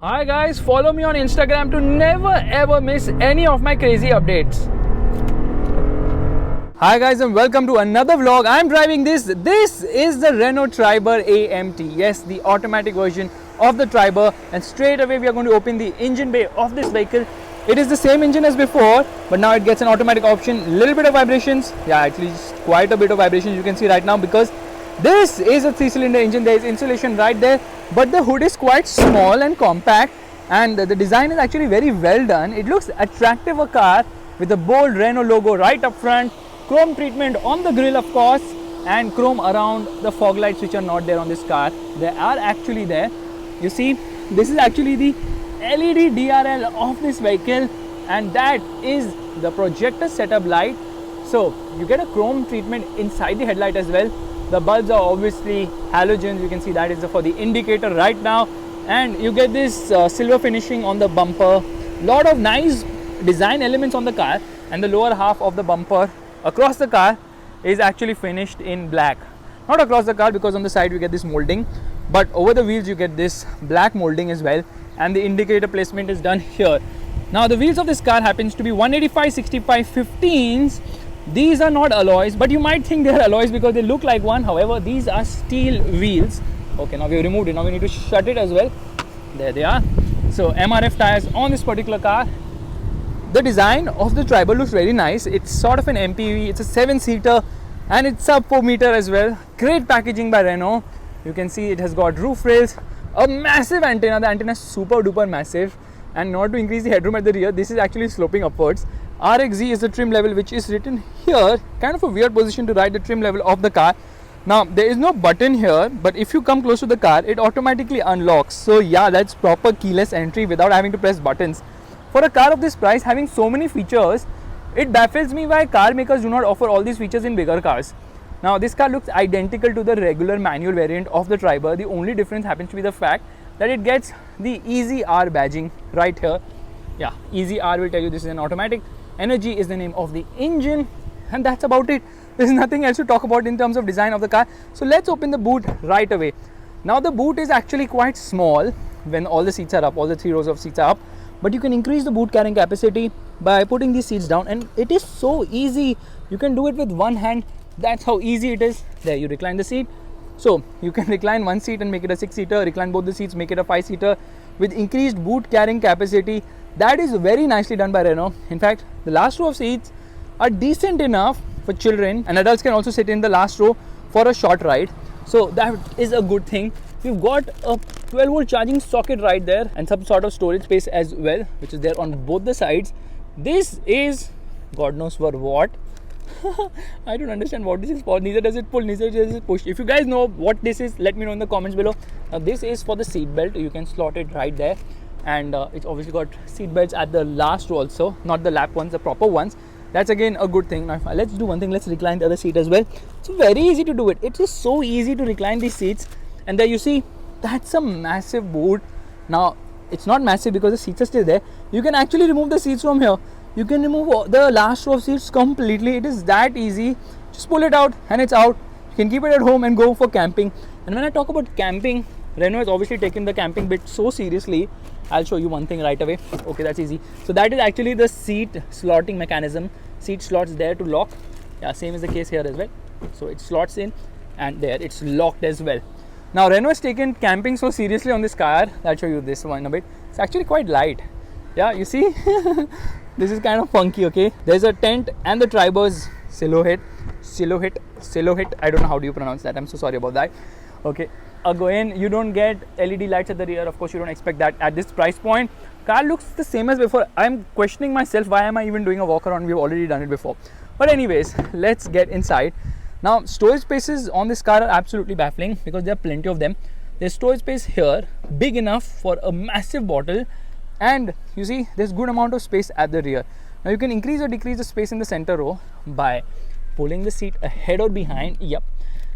Hi guys, follow me on Instagram to never ever miss any of my crazy updates. Hi guys and welcome to another vlog. I'm driving this. This is the Renault Triber AMT. Yes, the automatic version of the Triber, and straight away we are going to open the engine bay of this vehicle. It is the same engine as before, but now it gets an automatic option. Little bit of vibrations. Yeah, actually quite a bit of vibrations you can see right now because this is a 3-cylinder engine. There is insulation right there, but the hood is quite small and compact, and the design is actually very well done. It looks attractive, a car with a bold Renault logo right up front, chrome treatment on the grille of course, and chrome around the fog lights which are not there on this car. They are actually there. You see, this is actually the LED DRL of this vehicle, and that is the projector setup light. So you get a chrome treatment inside the headlight as well. The bulbs are obviously halogens. You can see that is for the indicator right now, and you get this silver finishing on the bumper. Lot of nice design elements on the car, and the lower half of the bumper across the car is actually finished in black. Not across the car, because on the side you get this molding, but over the wheels you get this black molding as well, and the indicator placement is done here. Now the wheels of this car happens to be 185/65 15s. These are not alloys, but you might think they are alloys because they look like one. However, these are steel wheels. Okay, now we have removed it. Now we need to shut it as well. There they are. So MRF tires on this particular car. The design of the Triber looks very nice. It's sort of an MPV. It's a 7-seater and it's sub 4 meter as well. Great packaging by Renault. You can see it has got roof rails, a massive antenna. The antenna is super duper massive, and not to increase the headroom at the rear, this is actually sloping upwards. RXZ is the trim level which is written here. Kind of a weird position to write the trim level of the car. Now there is no button here, but if you come close to the car, it automatically unlocks. So yeah, that's proper keyless entry without having to press buttons. For a car of this price having so many features, it baffles me why car makers do not offer all these features in bigger cars. Now this car looks identical to the regular manual variant of the Triber. The only difference happens to be the fact that it gets the Easy R badging right here. Yeah, Easy R will tell you this is an automatic. Energy is the name of the engine, and that's about it. There's nothing else to talk about in terms of design of the car. So let's open the boot right away. Now the boot is actually quite small when all the seats are up, all the 3 rows of seats are up, but you can increase the boot carrying capacity by putting these seats down, and it is so easy. You can do it with one hand. That's how easy it is. There, you recline the seat. So you can recline one seat and make it a 6-seater, recline both the seats, make it a 5-seater with increased boot carrying capacity. That is very nicely done by Renault. In fact, the last row of seats are decent enough for children, and adults can also sit in the last row for a short ride. So that is a good thing. We've got a 12-volt charging socket right there, and some sort of storage space as well, which is there on both the sides. This is God knows for what. I don't understand what this is for. Neither does it pull, neither does it push. If you guys know what this is, let me know in the comments below. Now this is for the seat belt. You can slot it right there, and it's obviously got seat belts at the last row also, not the lap ones, the proper ones. That's again a good thing. Now let's do one thing. Let's recline the other seat as well. It's very easy to do it. It is so easy to recline these seats, and there you see that's a massive boot. Now it's not massive because the seats are still there. You can actually remove the seats from here. You can remove the last row of seats completely. It is that easy. Just pull it out and it's out. You can keep it at home and go for camping. And when I talk about camping, Renault has obviously taken the camping bit so seriously. I'll show you one thing right away. Okay, that's easy. So that is actually the seat slotting mechanism. Seat slots there to lock. Yeah, same is the case here as well. So it slots in, and there it's locked as well. Now Renault has taken camping so seriously on this car. I'll show you this one a bit. It's actually quite light. Yeah, you see. This is kind of funky. Okay, there's a tent and the Triber's silhouette. I don't know how do you pronounce that. I'm so sorry about that. Okay, again, you don't get LED lights at the rear. Of course, you don't expect that at this price point. Car looks the same as before. I'm questioning myself, why am I even doing a walk around? We've already done it before. But anyways, let's get inside. Now storage spaces on this car are absolutely baffling because there are plenty of them. There's storage space here, big enough for a massive bottle, and you see there's good amount of space at the rear. Now you can increase or decrease the space in the center row by pulling the seat ahead or behind. Yep,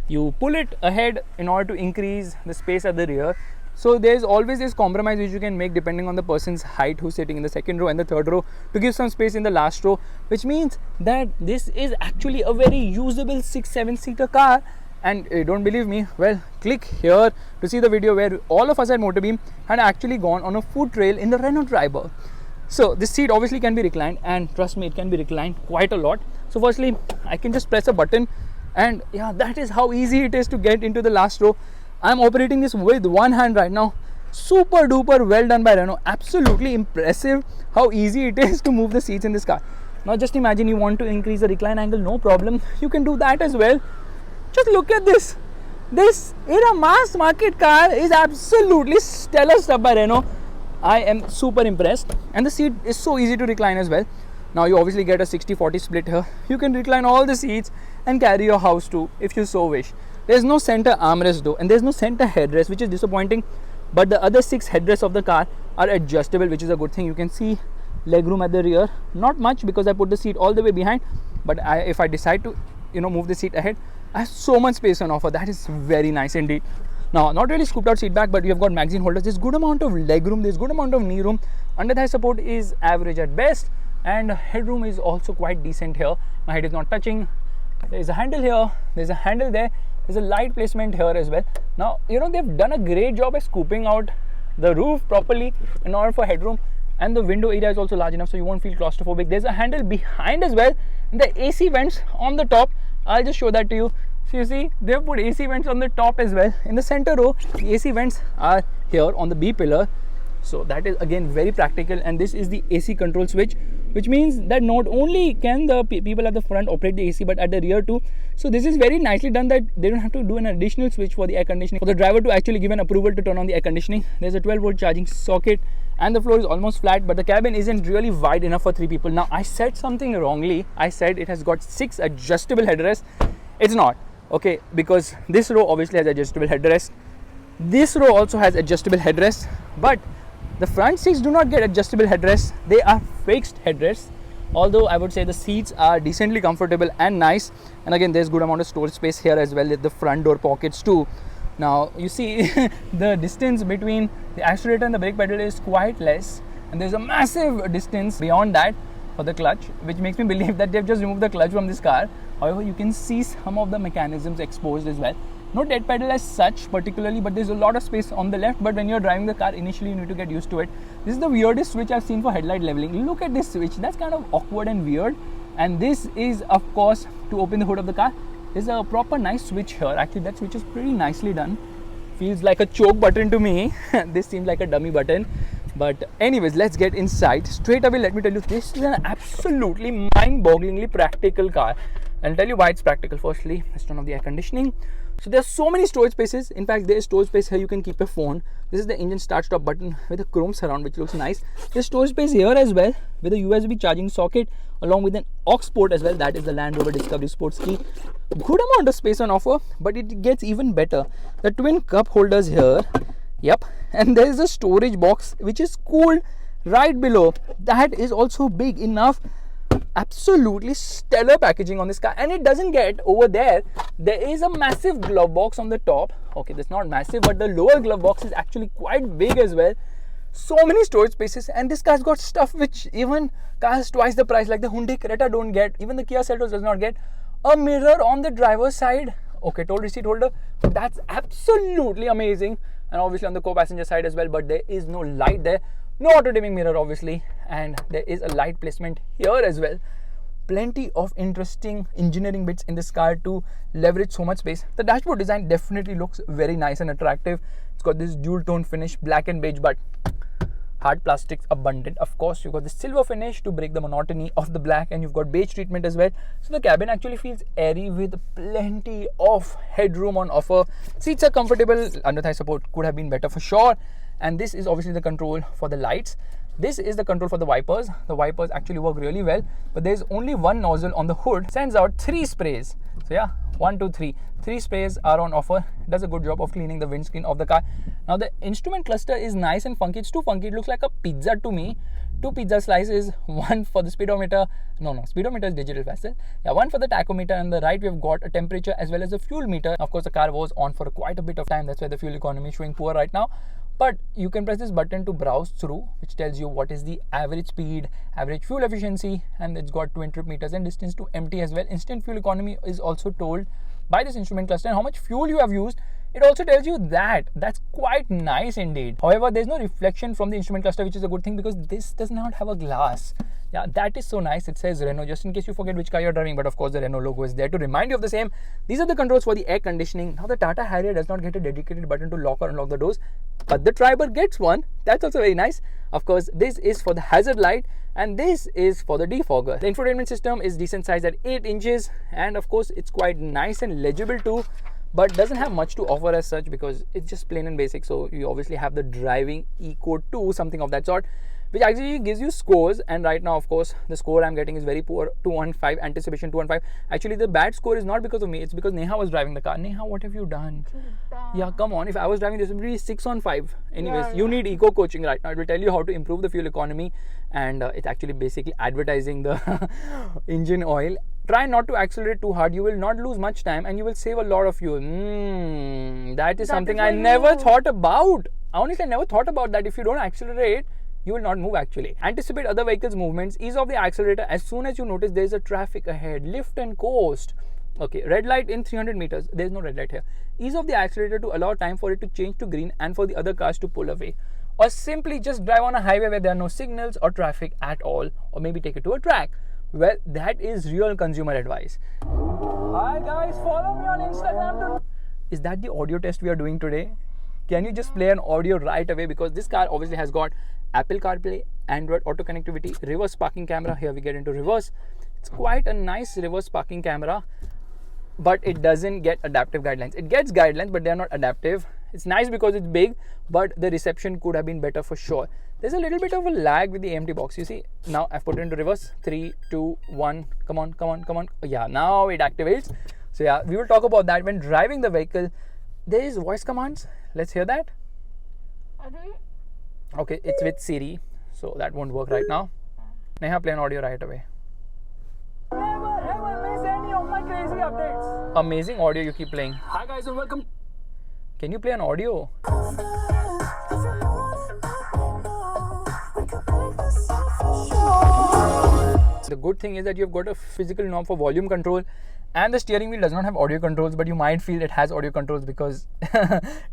you pull it ahead in order to increase the space at the rear. So there's always this compromise which you can make depending on the person's height who's sitting in the second row and the third row to give some space in the last row, which means that this is actually a very usable 6-7 seater car And don't believe me, well, click here to see the video where all of us at Motorbeam had actually gone on a food trail in the Renault Triber. So this seat obviously can be reclined, and trust me, it can be reclined quite a lot. So firstly, I can just press a button, and yeah, that is how easy it is to get into the last row. I'm operating this with one hand right now. Super duper well done by Renault. Absolutely impressive how easy it is to move the seats in this car. Now just imagine you want to increase the recline angle, no problem. You can do that as well. Just look at this. This in a mass market car is absolutely stellar stuff by Renault. I am super impressed, and the seat is so easy to recline as well. Now you obviously get a 60-40 split here. You can recline all the seats and carry your house too if you so wish. There's no center armrest though, and there's no center headrest, which is disappointing. But the other 6 headrests of the car are adjustable, which is a good thing. You can see legroom at the rear, not much because I put the seat all the way behind. But if I decide to, move the seat ahead, I have so much space on offer. That is very nice indeed. Now, not really scooped out seat back, but you have got magazine holders. There's good amount of legroom. There's good amount of knee room. Under thigh support is average at best, and headroom is also quite decent here. My head is not touching. There's a handle here. There's a handle there. There's a light placement here as well. Now, they've done a great job at scooping out the roof properly in order for headroom, and the window area is also large enough so you won't feel claustrophobic. There's a handle behind as well, and the AC vents on the top. I'll just show that to you. So you see, they've put AC vents on the top as well. In the center row, the AC vents are here on the B pillar. So that is again very practical, and this is the AC control switch, which means that not only can the people at the front operate the AC, but at the rear too. So this is very nicely done that they don't have to do an additional switch for the air conditioning, for the driver to actually give an approval to turn on the air conditioning. There's a 12-volt charging socket, and the floor is almost flat, but the cabin isn't really wide enough for 3 people. Now I said something wrongly. I said it has got 6 adjustable headrests. It's not, okay, because this row obviously has adjustable headrest. This row also has adjustable headrests, but the front seats do not get adjustable headrests. They are fixed headrests, although I would say the seats are decently comfortable and nice. And again, there's good amount of storage space here as well, with the front door pockets too. Now you see the distance between the accelerator and the brake pedal is quite less, and there's a massive distance beyond that for the clutch, which makes me believe that they've just removed the clutch from this car. However, you can see some of the mechanisms exposed as well. No dead pedal as such particularly, but there's a lot of space on the left. But when you're driving the car, initially you need to get used to it. This is the weirdest switch I've seen for headlight leveling. Look at this switch. That's kind of awkward and weird. And this is, of course, to open the hood of the car. There's a proper nice switch here. Actually, that switch is pretty nicely done. Feels like a choke button to me. This seems like a dummy button. But anyways, let's get inside. Straight away, let me tell you, this is an absolutely mind-bogglingly practical car. I'll tell you why it's practical. Firstly, let's turn off the air conditioning. So there's so many storage spaces. In fact, there is storage space here. You can keep your phone. This is the engine start-stop button with a chrome surround, which looks nice. There's storage space here as well with a USB charging socket along with an aux port as well. That is the Land Rover Discovery Sports key. Good amount of space on offer, but it gets even better. The twin cup holders here. Yep. And there is a storage box which is cooled right below. That is also big enough. Absolutely stellar packaging on this car, and it doesn't get over there. There is a massive glove box on the top. Okay, that's not massive, but the lower glove box is actually quite big as well. So many storage spaces, and this car's got stuff which even cars twice the price like the Hyundai Creta don't get. Even the Kia Seltos does not get. A mirror on the driver's side. Okay, toll receipt holder. That's absolutely amazing. And obviously on the co-passenger side as well, but there is no light there. No auto dimming mirror obviously, and there is a light placement here as well. Plenty of interesting engineering bits in this car to leverage so much space. The dashboard design definitely looks very nice and attractive. It's got this dual tone finish, black and beige, but hard plastics abundant. Of course, you've got the silver finish to break the monotony of the black, and you've got beige treatment as well. So the cabin actually feels airy with plenty of headroom on offer. Seats are comfortable. Under thigh support could have been better for sure. And this is obviously the control for the lights. This is the control for the wipers. The wipers actually work really well, but there's only one nozzle on the hood. Sends out 3 sprays. So yeah, 1, 2, 3. 3 sprays are on offer. It does a good job of cleaning the windscreen of the car. Now the instrument cluster is nice and funky. It's too funky. It looks like a pizza to me. 2 pizza slices, one for the speedometer. No, speedometer is digital faster. Yeah, one for the tachometer, and the right we've got a temperature as well as a fuel meter. Of course, the car was on for quite a bit of time. That's why the fuel economy is showing poor right now. But you can press this button to browse through, which tells you what is the average speed, average fuel efficiency, and it's got 2 trip meters and distance to empty as well. Instant fuel economy is also told by this instrument cluster and how much fuel you have used. It also tells you that. That's quite nice indeed. However, there's no reflection from the instrument cluster, which is a good thing because this does not have a glass. Yeah, that is so nice. It says Renault, just in case you forget which car you're driving, but of course the Renault logo is there to remind you of the same. These are the controls for the air conditioning. Now the Tata Harrier does not get a dedicated button to lock or unlock the doors, but the Triber gets one. That's also very nice. Of course, this is for the hazard light and this is for the defogger. The infotainment system is decent size at 8 inches and of course it's quite nice and legible too, but doesn't have much to offer as such because it's just plain and basic. So you obviously have the Driving Eco 2, something of that sort, which actually gives you scores. And right now, of course, the score I'm getting is very poor, 215, anticipation 215. Actually, the bad score is not because of me, it's because Neha was driving the car. Neha, what have you done? Yeah, come on, if I was driving this would be 6 on 5. Anyways, you need eco coaching right now. It will tell you how to improve the fuel economy, and it's actually basically advertising the engine oil. Try not to accelerate too hard. You will not lose much time and you will save a lot of fuel. That is something I never thought about. Honestly, I never thought about that. If you don't accelerate, you will not move actually. Anticipate other vehicles' movements. Ease off the accelerator as soon as you notice there is a traffic ahead. Lift and coast. Okay, red light in 300 meters. There is no red light here. Ease off the accelerator to allow time for it to change to green and for the other cars to pull away. Or simply just drive on a highway where there are no signals or traffic at all. Or maybe take it to a track. Well, that is real consumer advice. Hi guys, follow me on Instagram. Is that the audio test we are doing today? Can you just play an audio right away? Because this car obviously has got Apple CarPlay, Android Auto connectivity, reverse parking camera. Here we get into reverse. It's quite a nice reverse parking camera, but it doesn't get adaptive guidelines. It gets guidelines, but they're not adaptive. It's nice because it's big, but the reception could have been better for sure. There's a little bit of a lag with the AMT box. You see, now I've put it into reverse. 3, 2, 1. Come on, come on, come on. Yeah, now it activates. So yeah, we will talk about that when driving the vehicle. There is voice commands. Let's hear that. Okay, it's with Siri, so that won't work right now. Neha, play an audio right away. Never miss any of my crazy updates. Amazing audio you keep playing. Hi guys and welcome. Can you play an audio? The good thing is that you've got a physical knob for volume control, and the steering wheel does not have audio controls, but you might feel it has audio controls because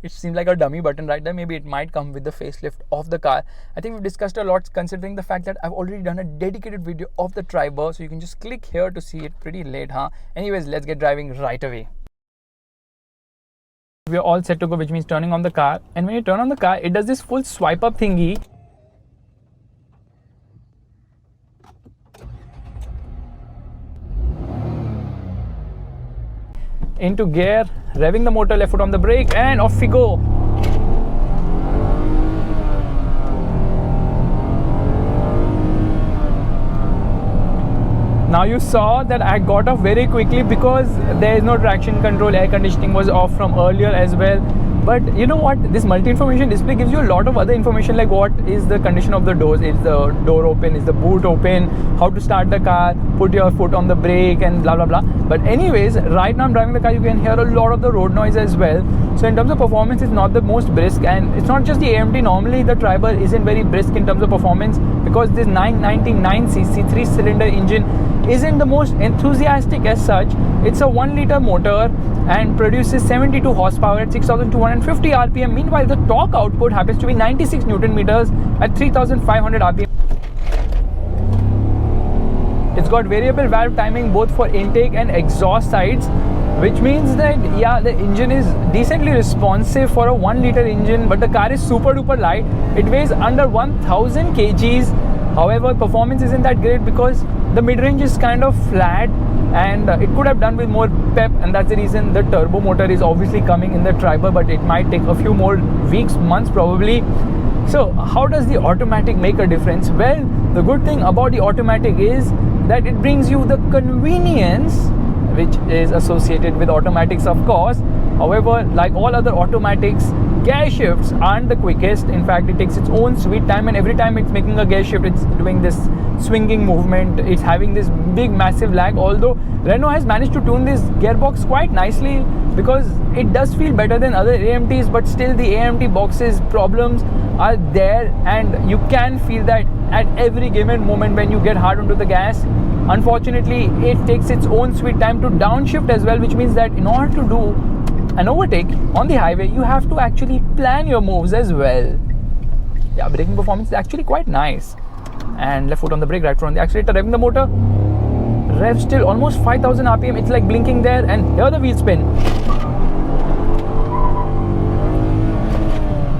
it seems like a dummy button right there. Maybe it might come with the facelift of the car. I think we've discussed a lot considering the fact that I've already done a dedicated video of the Triber, so you can just click here to see it. Pretty late, huh? Anyways, let's get driving right away. We're all set to go, which means turning on the car. And when you turn on the car, it does this full swipe up thingy. Into gear, revving the motor, left foot on the brake, and off we go. Now you saw that I got off very quickly because there is no traction control. Air conditioning was off from earlier as well. But you know what? This multi-information display gives you a lot of other information, like what is the condition of the doors, is the door open, is the boot open, how to start the car, put your foot on the brake and blah blah blah. But anyways, right now I'm driving the car, you can hear a lot of the road noise as well. So in terms of performance, it's not the most brisk, and it's not just the AMT. Normally the Triber isn't very brisk in terms of performance because this 999cc 3-cylinder engine isn't the most enthusiastic as such. It's a 1-liter motor and produces 72 horsepower at 6,250 RPM. Meanwhile, the torque output happens to be 96 Newton meters at 3,500 RPM. It's got variable valve timing both for intake and exhaust sides, which means that yeah, the engine is decently responsive for a 1-liter engine, but the car is super duper light. It weighs under 1,000 kgs. However, performance isn't that great because the mid-range is kind of flat and it could have done with more pep, and that's the reason the turbo motor is obviously coming in the Triber, but it might take a few more weeks, months probably. So how does the automatic make a difference? Well, the good thing about the automatic is that it brings you the convenience which is associated with automatics, of course. However, like all other automatics, gear shifts aren't the quickest. In fact, it takes its own sweet time, and every time it's making a gear shift, it's doing this swinging movement. It's having this big massive lag, although Renault has managed to tune this gearbox quite nicely because it does feel better than other AMTs, but still the AMT box's problems are there, and you can feel that at every given moment when you get hard onto the gas. Unfortunately, it takes its own sweet time to downshift as well, which means that in order to do an overtake on the highway, you have to actually plan your moves as well. Yeah, braking performance is actually quite nice. And left foot on the brake, right foot on the accelerator, revving the motor. Rev still almost 5000 RPM. It's like blinking there, and here the wheel spin.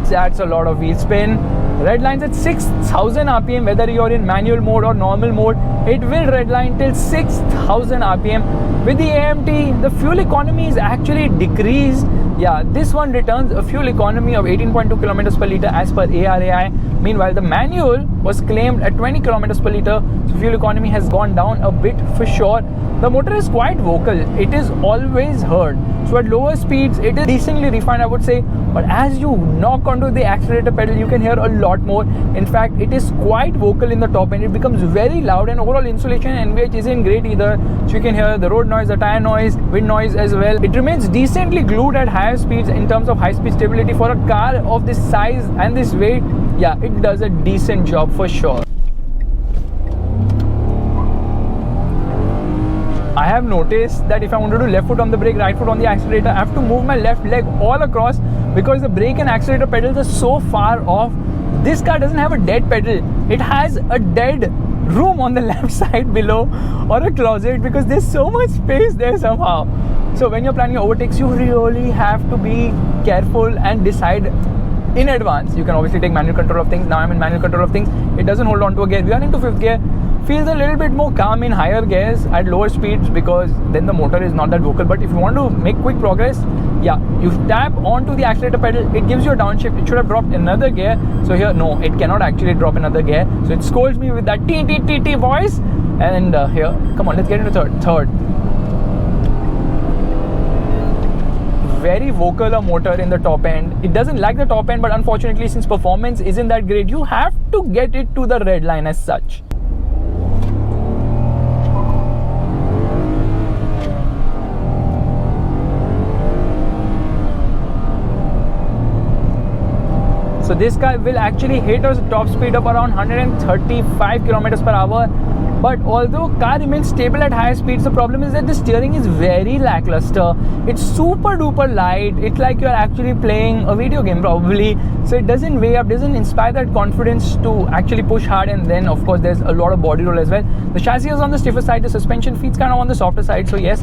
That's a lot of wheel spin. Red lines at 6000 RPM, whether you're in manual mode or normal mode, it will redline till 6000 RPM. With the AMT, the fuel economy is actually decreased. Yeah, this one returns a fuel economy of 18.2 kilometers per liter as per ARAI. Meanwhile, the manual was claimed at 20 kilometers per liter, so fuel economy has gone down a bit for sure. The motor is quite vocal, it is always heard. So at lower speeds, it is decently refined, I would say. But as you knock onto the accelerator pedal, you can hear a lot more. In fact, it is quite vocal in the top end. It becomes very loud, and overall insulation and NVH isn't great either. So you can hear the road noise, the tire noise, wind noise as well. It remains decently glued at higher speeds in terms of high speed stability. For a car of this size and this weight, yeah, it does a decent job for sure. I have noticed that if I want to do left foot on the brake, right foot on the accelerator, I have to move my left leg all across because the brake and accelerator pedals are so far off. This car doesn't have a dead pedal. It has a dead room on the left side below, or a closet, because there's so much space there somehow. So when you're planning your overtakes, you really have to be careful and decide in advance. You can obviously take manual control of things. Now I'm in manual control of things. It doesn't hold on to a gear. We are into 5th gear. Feels a little bit more calm in higher gears at lower speeds, because then the motor is not that vocal. But if you want to make quick progress, yeah, you tap onto the accelerator pedal, it gives you a downshift. It should have dropped another gear. So here, no, it cannot actually drop another gear. So it scolds me with that T voice. And here, come on, let's get into third. Very vocal a motor in the top end. It doesn't like the top end, but unfortunately, since performance isn't that great, you have to get it to the red line as such. So this car will actually hit a top speed of around 135 kilometers per hour. But although car remains stable at higher speeds, the problem is that the steering is very lackluster. It's super duper light. It's like you're actually playing a video game probably. So it doesn't weigh up, doesn't inspire that confidence to actually push hard. And then of course there's a lot of body roll as well. The chassis is on the stiffer side. The suspension feels kind of on the softer side. So yes,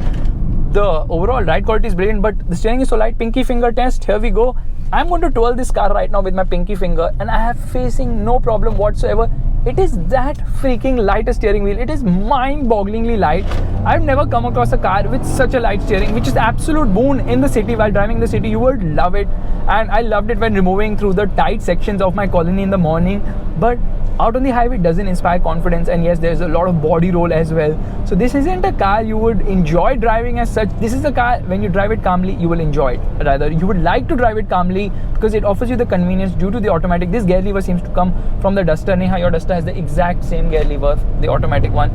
the overall ride quality is brilliant, but the steering is so light. Pinky finger test, here we go. I'm going to twirl this car right now with my pinky finger, and I have facing no problem whatsoever. It is that freaking light a steering wheel. It is mind-bogglingly light. I've never come across a car with such a light steering, which is absolute boon in the city. While driving in the city, you would love it. And I loved it when removing through the tight sections of my colony in the morning. But out on the highway, it doesn't inspire confidence. And yes, there's a lot of body roll as well. So this isn't a car you would enjoy driving as such. This is a car, when you drive it calmly, you will enjoy it. Rather, you would like to drive it calmly because it offers you the convenience due to the automatic. This gear lever seems to come from the Duster. Neha, your Duster has the exact same gear lever, the automatic one.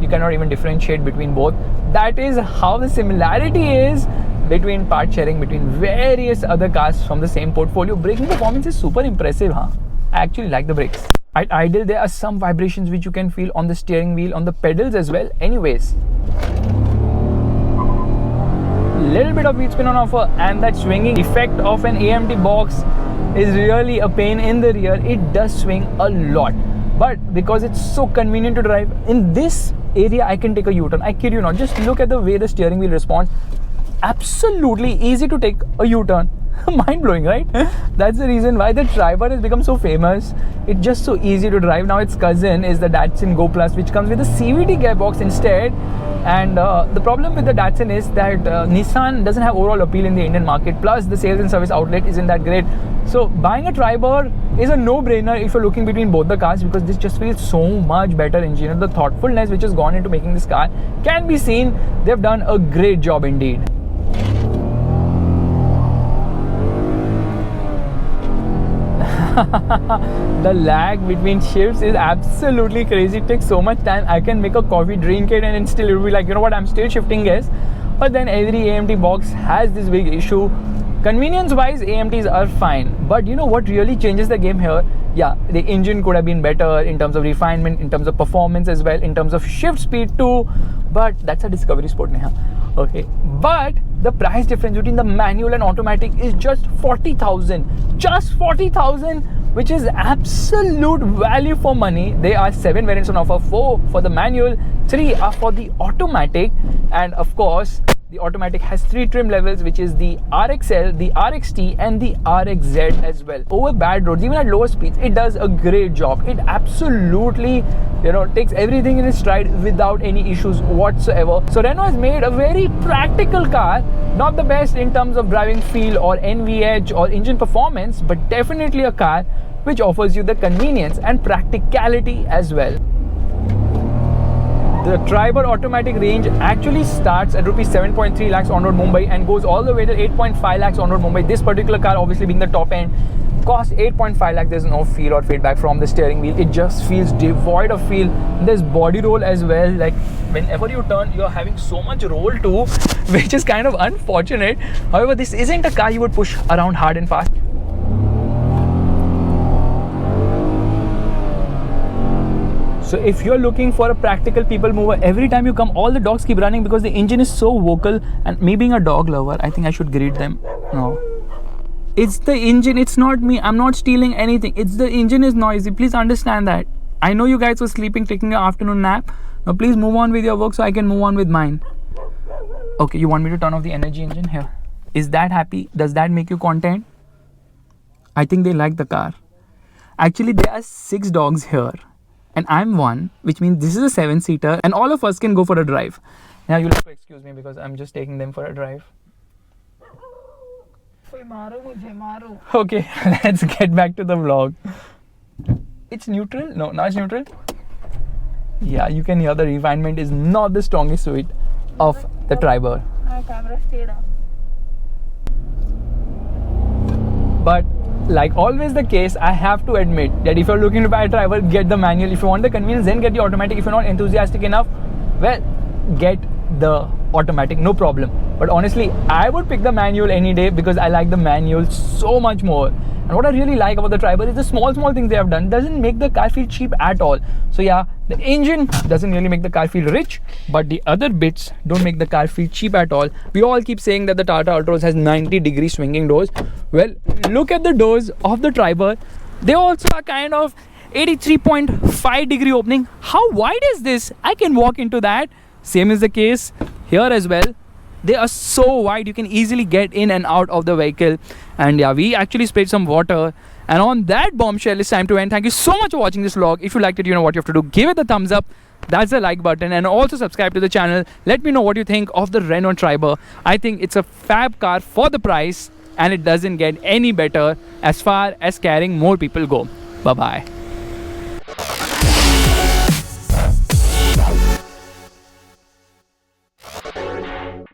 You cannot even differentiate between both. That is how the similarity is between part sharing between various other cars from the same portfolio. Braking performance is super impressive, huh? I actually like the brakes. At idle, there are some vibrations which you can feel on the steering wheel, on the pedals as well. Anyways, little bit of wheel spin on offer, and that swinging effect of an AMT box is really a pain in the rear. It does swing a lot, but because it's so convenient to drive in this area, I can take a U-turn. I kid you not. Just look at the way the steering wheel responds. Absolutely easy to take a U-turn. Mind-blowing, right? That's the reason why the Triber has become so famous. It's just so easy to drive. Now its cousin is the Datsun Go Plus, which comes with a CVT gearbox instead. And the problem with the Datsun is that Nissan doesn't have overall appeal in the Indian market. Plus the sales and service outlet isn't that great. So buying a Triber is a no-brainer if you're looking between both the cars, because this just feels so much better engineered. The thoughtfulness which has gone into making this car can be seen. They've done a great job indeed. The lag between shifts is absolutely crazy. It takes so much time. I can make a coffee, drink it, and then still it will be like, you know what, I'm still shifting gears. But then every AMT box has this big issue. Convenience wise, AMTs are fine, but you know what really changes the game here yeah, the engine could have been better in terms of refinement, in terms of performance as well, in terms of shift speed too, but that's a Discovery Sport, Neha. Okay, but the price difference between the manual and automatic is just 40,000, just 40,000, which is absolute value for money. There are 7 variants on offer, 4 for the manual, 3 are for the automatic, and of course the automatic has 3 trim levels, which is the RXL, the RXT and the RXZ as well. Over bad roads, even at lower speeds, it does a great job. It absolutely, takes everything in its stride without any issues whatsoever. So Renault has made a very practical car, not the best in terms of driving feel or NVH or engine performance, but definitely a car which offers you the convenience and practicality as well. The Triber automatic range actually starts at rupees 7.3 lakhs on road Mumbai and goes all the way to 8.5 lakhs on road Mumbai. This particular car, obviously being the top end, costs 8.5 lakhs. There's no feel or feedback from the steering wheel. It just feels devoid of feel. There's body roll as well. Like whenever you turn, you're having so much roll too, which is kind of unfortunate. However, this isn't a car you would push around hard and fast. So if you're looking for a practical people mover, every time you come, all the dogs keep running because the engine is so vocal. And me being a dog lover, I think I should greet them. No. It's the engine, it's not me. I'm not stealing anything. It's the engine is noisy. Please understand that. I know you guys were sleeping, taking an afternoon nap. Now please move on with your work so I can move on with mine. Okay, you want me to turn off the energy engine here? Is that happy? Does that make you content? I think they like the car. Actually, there are 6 dogs here. And I'm one, which means this is a 7-seater and all of us can go for a drive. Now you'll have to excuse me because I'm just taking them for a drive. Okay, let's get back to the vlog. It's neutral? No, now it's neutral. Yeah, you can hear the refinement is not the strongest suite of the Triber. But like always the case, I have to admit that if you're looking to buy a Triber, get the manual. If you want the convenience, then get the automatic. If you're not enthusiastic enough, well, get the automatic, no problem. But honestly, I would pick the manual any day because I like the manual so much more. And what I really like about the Triber is the small things they have done doesn't make the car feel cheap at all. So yeah, the engine doesn't really make the car feel rich, but the other bits don't make the car feel cheap at all. We all keep saying that the Tata Altroz has 90-degree swinging doors. Well, look at the doors of the Triber. They also are kind of 83.5-degree opening. How wide is this? I can walk into that. Same is the case here as well. They are so wide, you can easily get in and out of the vehicle. And yeah, we actually sprayed some water. And on that bombshell, it's time to end. Thank you so much for watching this vlog. If you liked it, you know what you have to do. Give it the thumbs up. That's the like button. And also subscribe to the channel. Let me know what you think of the Renault Triber. I think it's a fab car for the price. And it doesn't get any better as far as carrying more people go. Bye-bye.